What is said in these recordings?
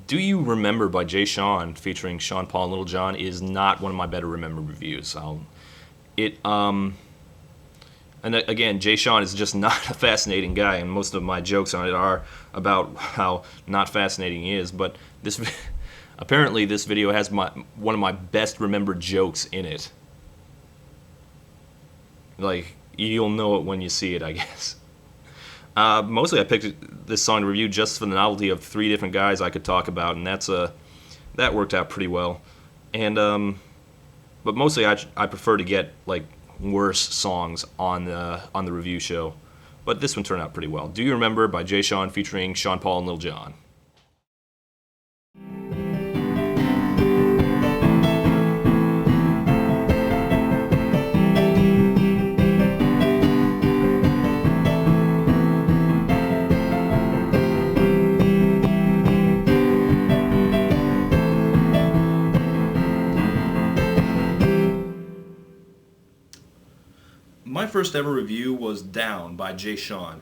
Do You Remember by Jay Sean featuring Sean Paul and Lil Jon is not one of my better remembered reviews. And again, Jay Sean is just not a fascinating guy, and most of my jokes on it are about how not fascinating he is. But apparently this video has one of my best remembered jokes in it. Like, you'll know it when you see it, I guess. Mostly I picked this song to review just for the novelty of 3 different guys I could talk about, and that worked out pretty well. And but mostly I prefer to get like worse songs on the review show, but this one turned out pretty well. Do You Remember by Jay Sean featuring Sean Paul and Lil Jon. My first ever review was Down by Jay Sean.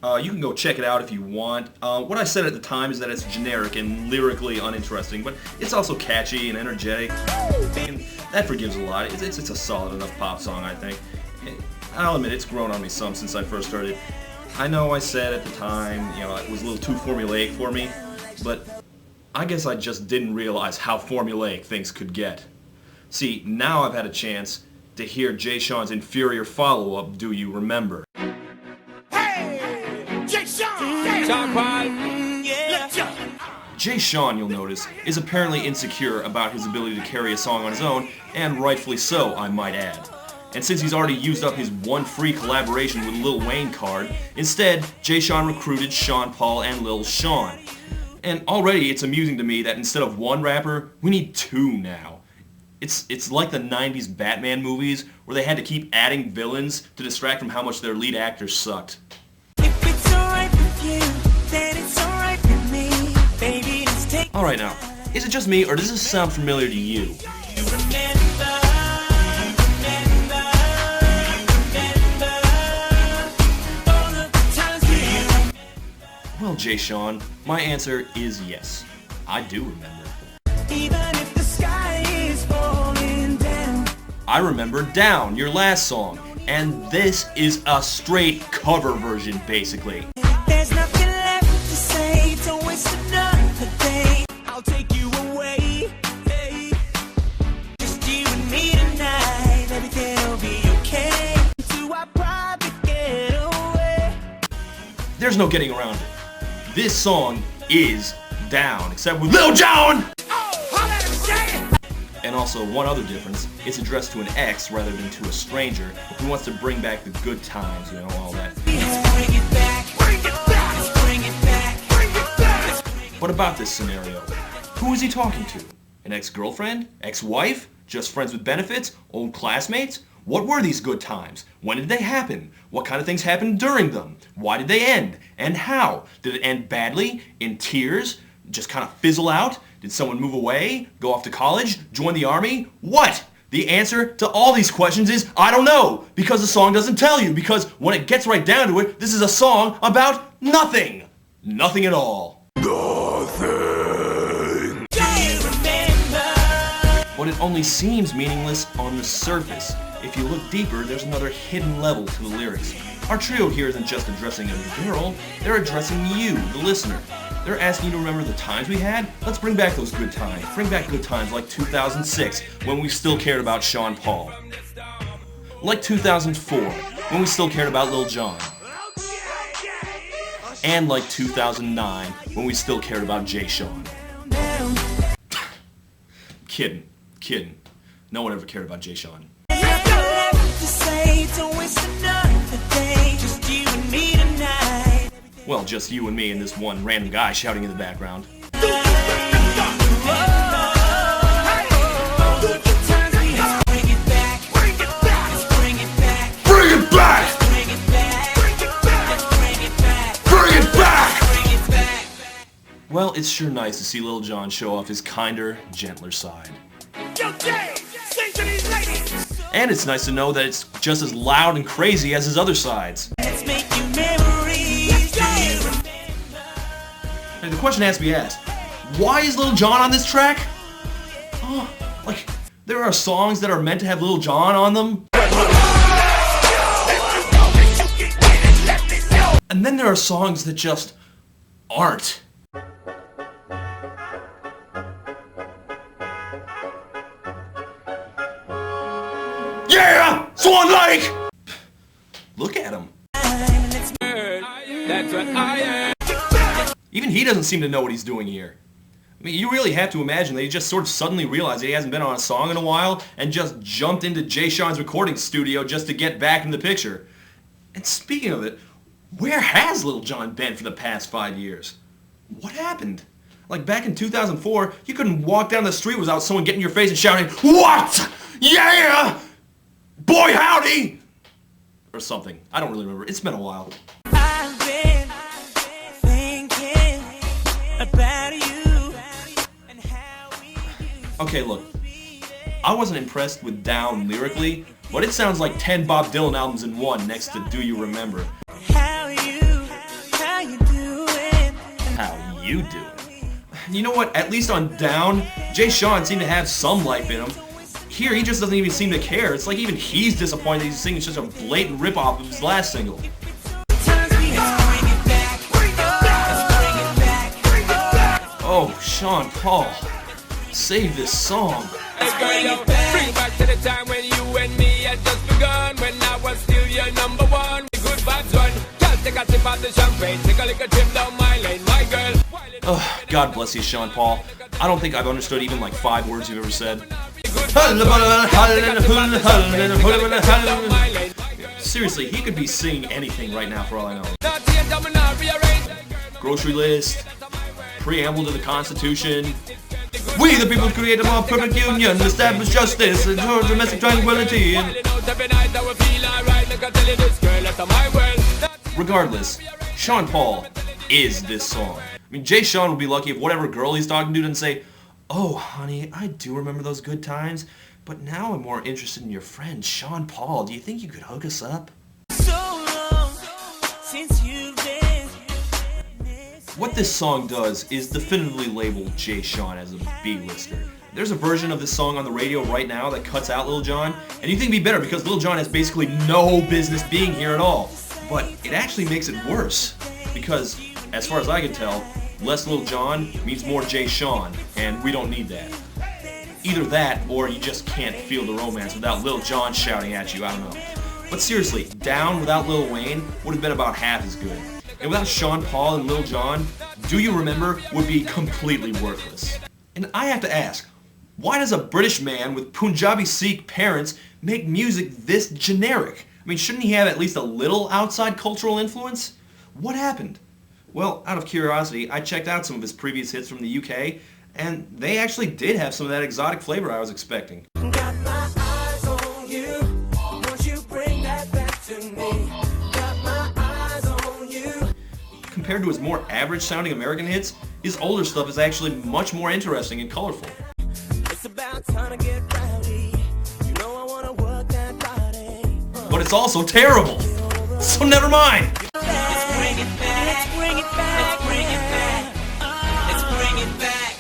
You can go check it out if you want. What I said at the time is that it's generic and lyrically uninteresting, but it's also catchy and energetic, and that forgives a lot. It's a solid enough pop song, I think. I'll admit it's grown on me some since I first heard it. I know I said at the time, it was a little too formulaic for me, but I guess I just didn't realize how formulaic things could get. See, now I've had a chance to hear Jay Sean's inferior follow-up, Do You Remember? Hey! Jay Sean! Jay Sean, you'll notice, is apparently insecure about his ability to carry a song on his own, and rightfully so, I might add. And since he's already used up his one free collaboration with Lil Wayne card, instead, Jay Sean recruited Sean Paul and Lil Jon. And already it's amusing to me that instead of one rapper, we need 2 now. It's like the 90s Batman movies where they had to keep adding villains to distract from how much their lead actors sucked. If it's alright with you, then it's alright with me. Baby, let's take. Alright now, is it just me or does this sound familiar to you? Well, Jay Sean, my answer is yes. I do remember. Even if the sky is falling down. I remember Down, your last song, and this is a straight cover version, basically. There's nothing left to say, don't waste another day. I'll take you away, hey. Just you and me tonight, everything'll be okay. To our private getaway. There's no getting around it. This song is Down, except with Lil Jon! And also, one other difference, it's addressed to an ex rather than to a stranger who wants to bring back the good times, all that. Bring it back, bring it back, bring it back, bring it back. What about this scenario? Who is he talking to? An ex-girlfriend? Ex-wife? Just friends with benefits? Old classmates? What were these good times? When did they happen? What kind of things happened during them? Why did they end? And how? Did it end badly? In tears? Just kind of fizzle out? Did someone move away? Go off to college? Join the army? What? The answer to all these questions is, I don't know, because the song doesn't tell you, because when it gets right down to it, this is a song about nothing. Nothing at all. Nothing. Do you remember? But it only seems meaningless on the surface. If you look deeper, there's another hidden level to the lyrics. Our trio here isn't just addressing a girl, they're addressing you, the listener. They're asking you to remember the times we had. Let's bring back those good times. Bring back good times like 2006, when we still cared about Sean Paul. Like 2004, when we still cared about Lil Jon. And like 2009, when we still cared about Jay Sean. Kidding. No one ever cared about Jay Sean. Well, just you and me and this one random guy shouting in the background. Well, it's sure nice to see Lil Jon show off his kinder, gentler side. And it's nice to know that it's just as loud and crazy as his other sides. Let's make you memories. And the question has to be asked, Why is Lil Jon on this track? Oh, like, there are songs that are meant to have Lil Jon on them. And then there are songs that just aren't. Yeah! Swan Lake! Look at him. That's what I am. Even he doesn't seem to know what he's doing here. I mean, you really have to imagine that he just sort of suddenly realized that he hasn't been on a song in a while and just jumped into Jay Sean's recording studio just to get back in the picture. And speaking of it, where has Lil Jon been for the past 5 years? What happened? Like back in 2004, you couldn't walk down the street without someone getting in your face and shouting, "What? Yeah! Boy howdy!" Or something. I don't really remember. It's been a while. I've been thinking about you and how we used Okay, look. I wasn't impressed with Down lyrically, but it sounds like 10 Bob Dylan albums in one next to Do You Remember. how you doing? How you doing? You know what? At least on Down, Jay Sean seemed to have some life in him. Here, he just doesn't even seem to care. It's like even he's disappointed that he's singing such a blatant rip-off of his last single. Oh, Sean Paul, save this song. Bring back to the time when you and me had just begun, when I was still your number one. Good vibes run. Just take a sip of the champagne, take a little trip down my lane, my girl. Oh, God bless you, Sean Paul. I don't think I've understood even like 5 words you've ever said. Seriously, he could be singing anything right now for all I know. Grocery list, preamble to the Constitution. We the people create a more perfect union, establish justice and domestic tranquility. Regardless, Sean Paul is this song. I mean, Jay Sean would be lucky if whatever girl he's talking to doesn't say, "Oh, honey, I do remember those good times, but now I'm more interested in your friend, Sean Paul. Do you think you could hook us up?" So long since you've been. What this song does is definitively label Jay Sean as a B-lister. There's a version of this song on the radio right now that cuts out Lil Jon, and you think it'd be better because Lil Jon has basically no business being here at all. But it actually makes it worse, because as far as I can tell, less Lil Jon means more Jay Sean, and we don't need that. Either that, or you just can't feel the romance without Lil Jon shouting at you, I don't know. But seriously, Down without Lil Wayne would have been about half as good. And without Sean Paul and Lil Jon, Do You Remember would be completely worthless. And I have to ask, why does a British man with Punjabi Sikh parents make music this generic? I mean, shouldn't he have at least a little outside cultural influence? What happened? Well, out of curiosity, I checked out some of his previous hits from the UK, and they actually did have some of that exotic flavor I was expecting. Got my eyes on you. Won't you bring that back to me? Got my eyes on you. Compared to his more average-sounding American hits, his older stuff is actually much more interesting and colorful. It's about time to get rowdy. You know I wanna work that body. But it's also terrible! So never mind! Let's bring it back. Let's bring it back. Let's bring it back. Let's bring it back.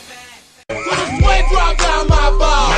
Put a sweat drop down my ball.